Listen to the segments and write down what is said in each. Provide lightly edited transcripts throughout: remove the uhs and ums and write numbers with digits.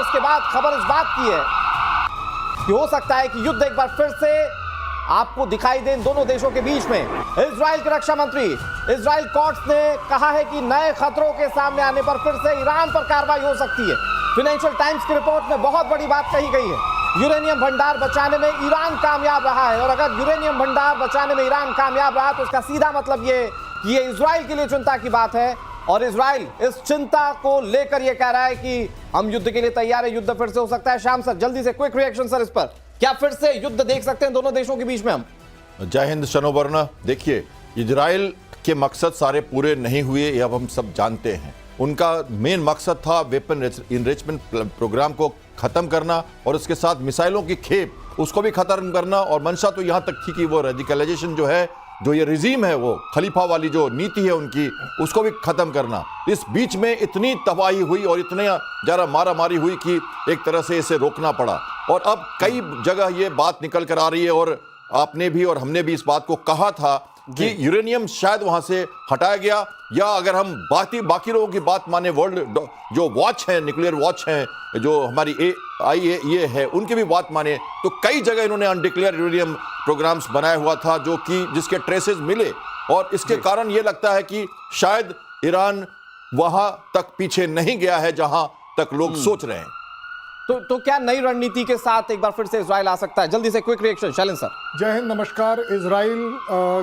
उसके बाद खबर इस बात की है कि हो सकता है कि युद्ध एक बार फिर से आपको दिखाई दे इन दोनों देशों के बीच में। इजराइल के रक्षा मंत्री इजराइल कोर्ट्स ने कहा है कि नए खतरों के सामने आने पर फिर से ईरान पर कार्रवाई हो सकती है। फाइनेंशियल टाइम्स की रिपोर्ट में बहुत बड़ी बात कही गई है, यूरेनियम भंडार बचाने में ईरान कामयाब रहा है, और अगर यूरेनियम भंडार बचाने में ईरान कामयाब रहा तो इसका सीधा मतलब ये इजराइल के लिए चिंता की बात है। और इजराइल इस चिंता को लेकर यह कह रहा है कि हम युद्ध के लिए तैयार है, युद्ध फिर से हो सकता है। श्याम सर, जल्दी से क्विक रिएक्शन सर इस पर, क्या फिर से युद्ध देख सकते हैं दोनों देशों के बीच में हम? जय हिंद शनोवर्णा। देखिए, इजराइल के मकसद सारे पूरे नहीं हुए, ये अब हम सब जानते हैं। उनका मेन मकसद था वेपन इनरिचमेंट प्रोग्राम को खत्म करना और उसके साथ मिसाइलों की खेप उसको भी खत्म करना, और मंशा तो यहां तक थी कि वो रेडिकलाइजेशन जो है, जो ये रिजीम है, वो खलीफा वाली जो नीति है उनकी, उसको भी खत्म करना। इस बीच में इतनी तबाही हुई और इतने ज़रा मारामारी हुई कि एक तरह से इसे रोकना पड़ा। और अब कई जगह ये बात निकल कर आ रही है, और आपने भी और हमने भी इस बात को कहा था कि यूरेनियम शायद वहां से हटाया गया, या अगर हम बाकी लोगों की बात माने, वर्ल्ड जो वॉच है, न्यूक्लियर वॉच है, जो हमारी IAEA है, उनकी भी बात माने, तो कई जगह इन्होंने अनडिक्लेयर यूरेनियम प्रोग्राम्स बनाया हुआ था, जो कि जिसके ट्रेसेस मिले, और इसके कारण ये लगता है कि शायद ईरान वहां तक पीछे नहीं गया है जहां तक लोग सोच रहे हैं। तो क्या नई रणनीति के साथ एक बार फिर से इजराइल आ सकता है? जल्दी से क्विक रिएक्शन शैलेंद्र सर। जय हिंद, नमस्कार। इजराइल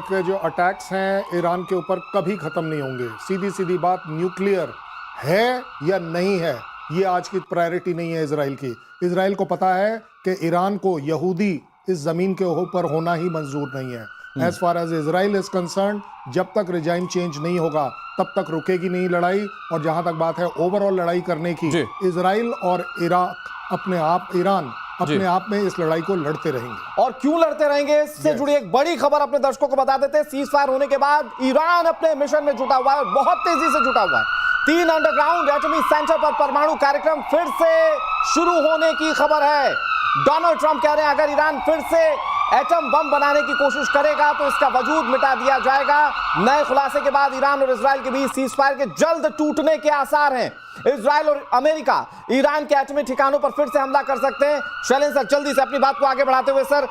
के जो अटैक्स हैं ईरान के ऊपर कभी खत्म नहीं होंगे। सीधी सीधी बात, न्यूक्लियर है या नहीं है ये आज की प्रायोरिटी नहीं है इजराइल की। इजराइल को पता है कि ईरान को यहूदी इस जमीन के ऊपर होना ही मंजूर नहीं है। As far as Israel is concern, जब तक रिजाइम चेंज नहीं होगा तब तक रुकेगी नहीं लड़ाई। और जहां तक बात है ओवरऑल लड़ाई करने की, इजराइल और ईरान अपने आप में इस लड़ाई को लड़ते रहेंगे। और क्यों लड़ते रहेंगे, इससे जुड़ी एक बड़ी खबर अपने दर्शकों को बता देते हैं। सीज फायर होने के बाद ईरान अपने मिशन में जुटा हुआ है, बहुत तेजी से जुटा हुआ है। 3 अंडरग्राउंड एटॉमिक सेंटर पर परमाणु कार्यक्रम फिर से शुरू होने की खबर है। डोनाल्ड ट्रंप कह रहे हैं अगर ईरान फिर से एटम बम बनाने की कोशिश करेगा तो इसका वजूद मिटा दिया जाएगा। नए खुलासे के बाद ईरान और इजराइल के बीच सीज फायर के जल्द टूटने के आसार हैं। इजराइल और अमेरिका ईरान के एटमी ठिकानों पर फिर से हमला कर सकते हैं। शैलेंद्र सर, जल्दी से अपनी बात को आगे बढ़ाते हुए सर,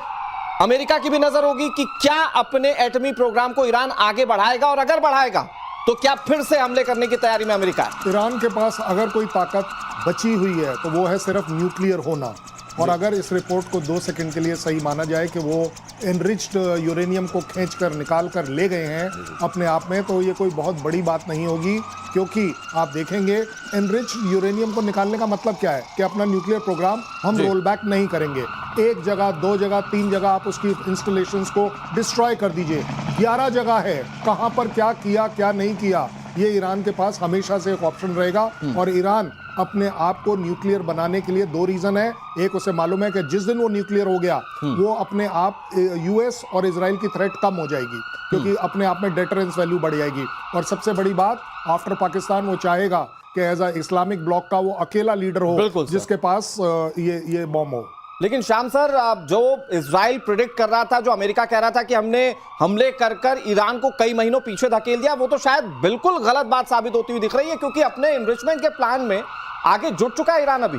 अमेरिका की भी नजर होगी कि क्या अपने एटमी प्रोग्राम को ईरान आगे बढ़ाएगा, और अगर बढ़ाएगा तो क्या फिर से हमले करने की तैयारी में अमेरिका है? ईरान के पास अगर कोई ताकत बची हुई है तो वो है सिर्फ न्यूक्लियर होना। और अगर इस रिपोर्ट को 2 सेकंड के लिए सही माना जाए कि वो एनरिच्ड यूरेनियम को खींचकर निकाल कर ले गए हैं अपने आप में, तो ये कोई बहुत बड़ी बात नहीं होगी। क्योंकि आप देखेंगे एनरिच्ड यूरेनियम को निकालने का मतलब क्या है कि अपना न्यूक्लियर प्रोग्राम हम रोल बैक नहीं करेंगे। 1 जगह, 2 जगह, 3 जगह आप उसकी इंस्टॉलेशंस को डिस्ट्रॉय कर दीजिए। 11 जगह है, कहां पर क्या किया क्या नहीं किया, ये ईरान के पास हमेशा से एक ऑप्शन रहेगा। और ईरान अपने आप को न्यूक्लियर बनाने के लिए 2 रीजन है। एक, उसे मालूम है कि जिस दिन वो न्यूक्लियर हो गया वो अपने आप यूएस और इजराइल की थ्रेट कम हो जाएगी, क्योंकि अपने आप में डेटरेंस वैल्यू बढ़ जाएगी। और सबसे बड़ी बात, आफ्टर पाकिस्तान वो चाहेगा कि एज अ इस्लामिक ब्लॉक का वो अकेला लीडर हो जिसके पास ये बॉम्ब हो। लेकिन श्याम सर, जो इजराइल प्रिडिक्ट कर रहा था, जो अमेरिका कह रहा था कि हमने हमले कर ईरान को कई महीनों पीछे धकेल दिया, वो तो शायद बिल्कुल गलत बात साबित होती हुई दिख रही है, क्योंकि अपने इनरिचमेंट के प्लान में आगे जुट चुका है ईरान अभी।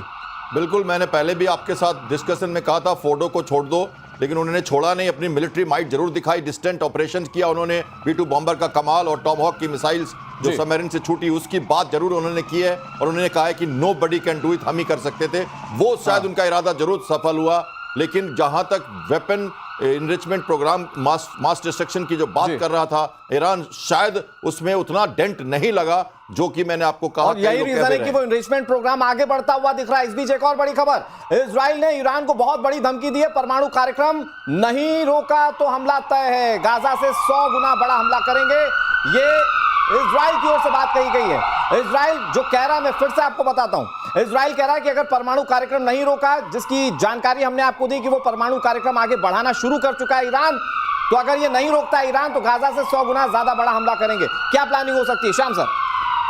बिल्कुल, मैंने पहले भी आपके साथ डिस्कशन में कहा था फोर्डो को छोड़ दो, लेकिन उन्होंने छोड़ा नहीं। अपनी मिलिट्री माइट जरूर दिखाई, डिस्टेंट ऑपरेशन किया उन्होंने, B-2 बॉम्बर का कमाल और टॉमहॉक की मिसाइल्स जो सबमरीन से छूटी उसकी बात जरूर उन्होंने की है। और उन्होंने कहा है कि nobody can do it, हम ही कर सकते थे। वो शायद उनका इरादा जरूर सफल हुआ। लेकिन जहां तक weapon enrichment programme, mass destruction की जो बात कर रहा था ईरान, शायद उसमें उतना डेंट नहीं लगा जो कि मैंने आपको कहा। और यही रीजन है कि वो इनरिचमेंट प्रोग्राम आगे बढ़ता हुआ दिख रहा है। इस बीच एक और बड़ी खबर, इजराइल ने ईरान को बहुत बड़ी धमकी दी है, परमाणु कार्यक्रम नहीं रोका तो हमला तय है, गाजा से 100 गुना बड़ा हमला करेंगे। ये इजराइल की ओर से बात कही गई है। इजराइल जो कह रहा है, मैं फिर से आपको बताता हूं, इजराइल कह रहा है कि अगर परमाणु कार्यक्रम नहीं रोका, जिसकी जानकारी हमने आपको दी कि वो परमाणु कार्यक्रम आगे बढ़ाना शुरू कर चुका है ईरान, तो अगर ये नहीं रोकता ईरान तो गाजा से 100 गुना ज्यादा बड़ा हमला करेंगे। क्या प्लानिंग हो सकती है श्याम सर?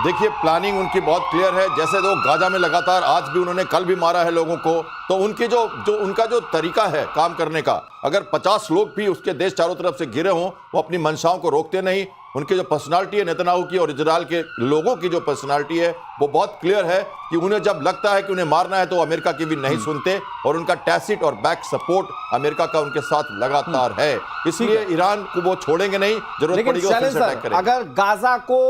देखिए, प्लानिंग उनकी बहुत क्लियर है। जैसे वो गाजा में लगातार आज भी उन्होंने, कल भी मारा है लोगों को, तो उनकी जो उनका जो तरीका है काम करने का, अगर 50 लोग भी उसके देश चारों तरफ से घिरे हों, वो अपनी मंशाओं को रोकते नहीं। उनके जो पर्सनालिटी है नेतन्याहू की और इजराइल के लोगों की जो पर्सनालिटी है वो बहुत क्लियर है कि उन्हें जब लगता है कि उन्हें मारना है तो अमेरिका की भी नहीं सुनते, और उनका टैसिट और बैक सपोर्ट अमेरिका का उनके साथ लगातार है, इसलिए ईरान को वो छोड़ेंगे नहीं, जरूरत पड़ेगी फिर से अटैक करेंगे। अगर गाजा को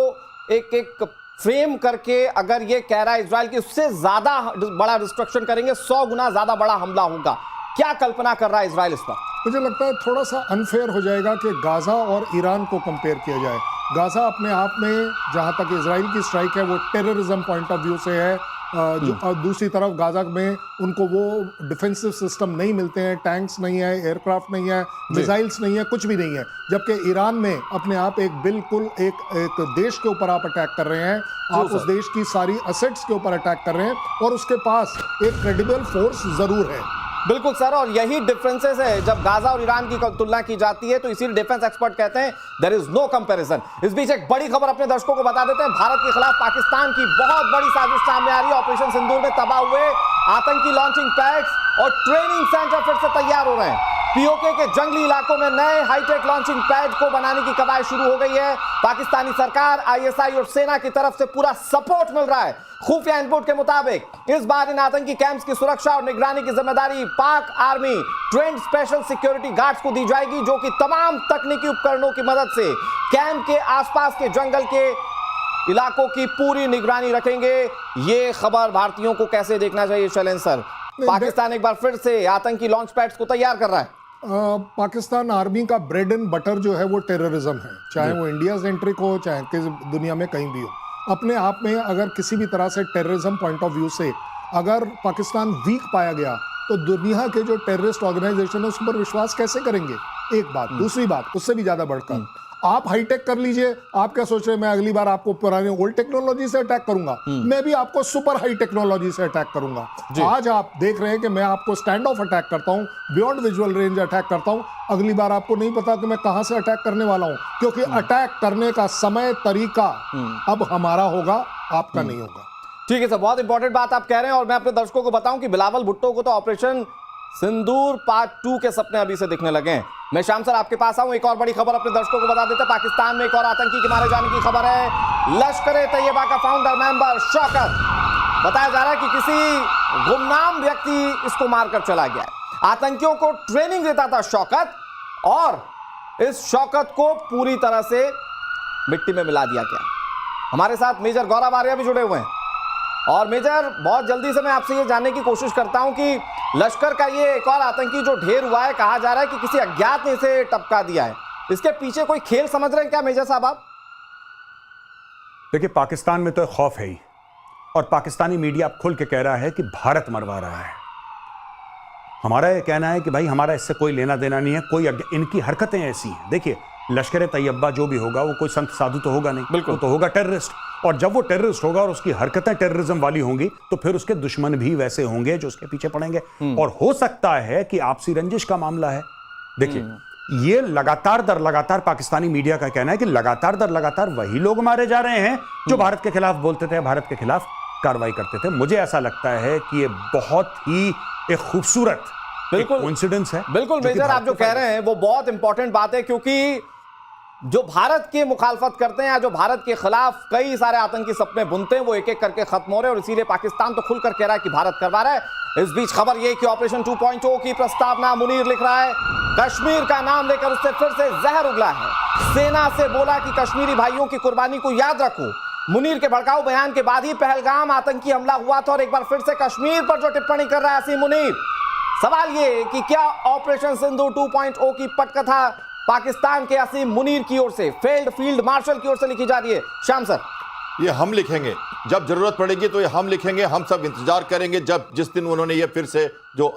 एक फ्रेम करके अगर ये कह रहा है इजराइल की उससे ज्यादा बड़ा डिस्ट्रक्शन करेंगे, 100 गुना ज्यादा बड़ा हमला होगा, क्या कल्पना कर रहा है इजराइल इस पर? मुझे लगता है थोड़ा सा अनफेयर हो जाएगा कि गाजा और ईरान को कंपेयर किया जाए। गाजा अपने आप में, जहां तक इजराइल की स्ट्राइक है, वो टेररिज्म पॉइंट ऑफ व्यू से है। दूसरी तरफ गाजा में उनको वो डिफेंसिव सिस्टम नहीं मिलते हैं, टैंक्स नहीं है, एयरक्राफ्ट नहीं है, मिसाइल्स नहीं है, कुछ भी नहीं है। जबकि ईरान में अपने आप एक बिल्कुल एक देश के ऊपर आप अटैक कर रहे हैं, आप उस देश की सारी असेट्स के ऊपर अटैक कर रहे हैं, और उसके पास एक क्रेडिबल फोर्स जरूर है। बिल्कुल सर, और यही डिफरेंसेस है जब गाजा और ईरान की तुलना की जाती है, तो इसीलिए डिफेंस एक्सपर्ट कहते हैं देयर इज नो कंपैरिजन। इस बीच एक बड़ी खबर अपने दर्शकों को बता देते हैं, भारत के खिलाफ पाकिस्तान की बहुत बड़ी साजिश सामने आ रही है। ऑपरेशन सिंदूर में तबाह हुए आतंकी लॉन्चिंग पैड्स और ट्रेनिंग सेंटर फिर से तैयार हो रहे हैं। पीओके के जंगली इलाकों में नए हाईटेक लॉन्चिंग पैड को बनाने की कवायद शुरू हो गई है। पाकिस्तानी सरकार, आईएसआई और सेना की तरफ से पूरा सपोर्ट मिल रहा है। खुफिया इनपुट के मुताबिक इस बार इन आतंकी कैंप्स की सुरक्षा और निगरानी की जिम्मेदारी पाक army trend special security guards को दी जाएगी, जो कि तमाम तकनीकी उपकरणों की मदद से कैंप के आसपास के जंगल के इलाकों की पूरी निगरानी रखेंगे। ये खबर भारतीयों को कैसे देखना चाहिए शैलेंद्र सर? पाकिस्तान एक बार फिर से आतंकी लॉन्च पैड्स को तैयार कर रहा है। पाकिस्तान आर्मी का ब्रेड एंड बटर जो है वो टेररिज्म है, चाहे वो इंडिया सेंट्रिक हो, चाहे किस दुनिया में कहीं भी हो। अपने आप में अगर किसी भी तरह से टेररिज्म पॉइंट ऑफ व्यू से अगर पाकिस्तान वीक पाया गया तो दुनिया के जो टेररिस्ट ऑर्गेनाइजेशन है उस पर विश्वास कैसे करेंगे? एक बात। दूसरी बात, उससे भी ज्यादा बढ़कर आप हाईटेक कर लीजिए। आप क्या सोच रहे हैं मैं अगली बार आपको पुराने ओल्ड टेक्नोलॉजी से अटैक करूंगा? मैं भी आपको सुपर हाई टेक्नोलॉजी से अटैक करूंगा। आज आप देख रहे हैं कि मैं आपको स्टैंड ऑफ अटैक करता हूं, बियॉन्ड विजुअल रेंज अटैक करता हूं। अगली बार आपको नहीं पता कि मैं कहां से अटैक करने वाला हूं, क्योंकि अटैक करने का समय, तरीका अब हमारा होगा, आपका नहीं होगा। ठीक है सर, बहुत इंपॉर्टेंट बात आप कह रहे हैं। और मैं अपने दर्शकों को बताऊं कि बिलावल भुट्टो को तो ऑपरेशन सिंदूर पार्ट 2 के सपने अभी से दिखने लगे हैं। मैं श्याम सर आपके पास आऊं, एक और बड़ी खबर अपने दर्शकों को बता देते हैं। पाकिस्तान में एक और आतंकी के मारे जाने की खबर है। लश्कर-ए-तैयबा का फाउंडर मेंबर शौकत, बताया जा रहा है कि किसी गुमनाम व्यक्ति इसको मारकर चला गया है। आतंकियों को ट्रेनिंग देता था शौकत, और इस शौकत को पूरी तरह से मिट्टी में मिला दिया गया। हमारे साथ मेजर गौरव आर्या भी जुड़े हुए हैं। और मेजर, बहुत जल्दी से मैं आपसे ये जानने की कोशिश करता हूं कि लश्कर का ये एक और आतंकी जो ढेर हुआ है, कहा जा रहा है कि किसी अज्ञात ने इसे टपका दिया है, इसके पीछे कोई खेल समझ रहे हैं क्या मेजर साहब आप? देखिए, पाकिस्तान में तो खौफ है ही, और पाकिस्तानी मीडिया अब खुल के कह रहा है कि भारत मरवा रहा है। हमारा यह कहना है कि भाई हमारा इससे कोई लेना देना नहीं है, कोई इनकी हरकतें ऐसी हैं। देखिए, लश्कर-ए-तैयबा जो भी होगा वो कोई संत साधु तो होगा नहीं, बिल्कुल तो होगा टेररिस्ट। और जब वो टेररिस्ट होगा और उसकी हरकतें टेररिज्म वाली होंगी तो फिर उसके दुश्मन भी वैसे होंगे जो उसके पीछे पड़ेंगे। और हो सकता है कि आपसी रंजिश का मामला है। देखिए, ये लगातार दर लगातार पाकिस्तानी मीडिया का कहना है कि लगातार दर लगातार वही लोग मारे जा रहे हैं जो भारत के खिलाफ बोलते थे, भारत के खिलाफ कार्रवाई करते थे। मुझे ऐसा लगता है कि ये बहुत ही एक खूबसूरत कोइंसिडेंस है। बिल्कुल मेजर, आप जो कह रहे हैं वो बहुत इंपॉर्टेंट बात है, क्योंकि जो भारत की मुखालफत करते हैं या जो भारत के खिलाफ कई सारे आतंकी सपने बुनते हैं, वो एक एक करके खत्म हो रहे हैं। और इसीलिए पाकिस्तान तो खुलकर कह रहा है कि भारत करवा रहा है। इस बीच खबर यह कि ऑपरेशन 2.0 की प्रस्तावना मुनीर लिख रहा है। कश्मीर का नाम लेकर उससे फिर से जहर उगला है। सेना से बोला कि कश्मीरी भाइयों की कुर्बानी को याद रखो। मुनीर के भड़काऊ बयान के बाद ही पहलगाम आतंकी हमला हुआ था, और एक बार फिर से कश्मीर पर जो टिप्पणी कर रहा है असीम मुनीर। सवाल ये कि क्या ऑपरेशन सिंदूर 2.0 की पटकथा पाकिस्तान के असीम मुनीर की ओर से, फील्ड मार्शल की ओर से लिखी जा रही है? श्याम सर, ये हम लिखेंगे, जब जरूरत पड़ेगी तो ये हम लिखेंगे। हम सब इंतजार करेंगे जिस दिन उन्होंने ये फिर से जो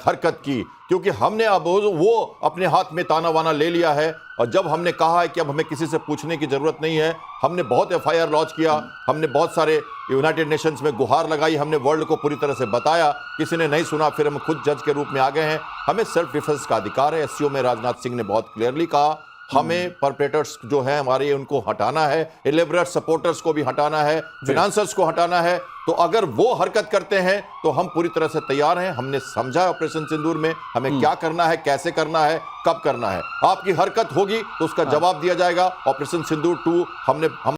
हरकत की, क्योंकि हमने अब वो अपने हाथ में ताना वाना ले लिया है। और जब हमने कहा है कि अब हमें किसी से पूछने की जरूरत नहीं है, हमने बहुत FIR लॉन्च किया, हमने बहुत सारे यूनाइटेड नेशंस में गुहार लगाई, हमने वर्ल्ड को पूरी तरह से बताया, किसी ने नहीं सुना, फिर हम खुद जज के रूप में आ गए हैं। हमें सेल्फ डिफेंस का अधिकार है। SCO में राजनाथ सिंह ने बहुत क्लियरली कहा हमें परपेट्रेटर्स जो है हमारे उनको हटाना है, इलेबरेट सपोर्टर्स को भी हटाना है, फिनांसर्स को हटाना है। तो अगर वो हरकत करते हैं तो हम पूरी तरह से तैयार हैं। हमने समझा ऑपरेशन सिंदूर में हमें क्या करना है, कैसे करना है, कब करना है। आपकी हरकत होगी तो उसका जवाब दिया जाएगा। ऑपरेशन सिंदूर 2 हम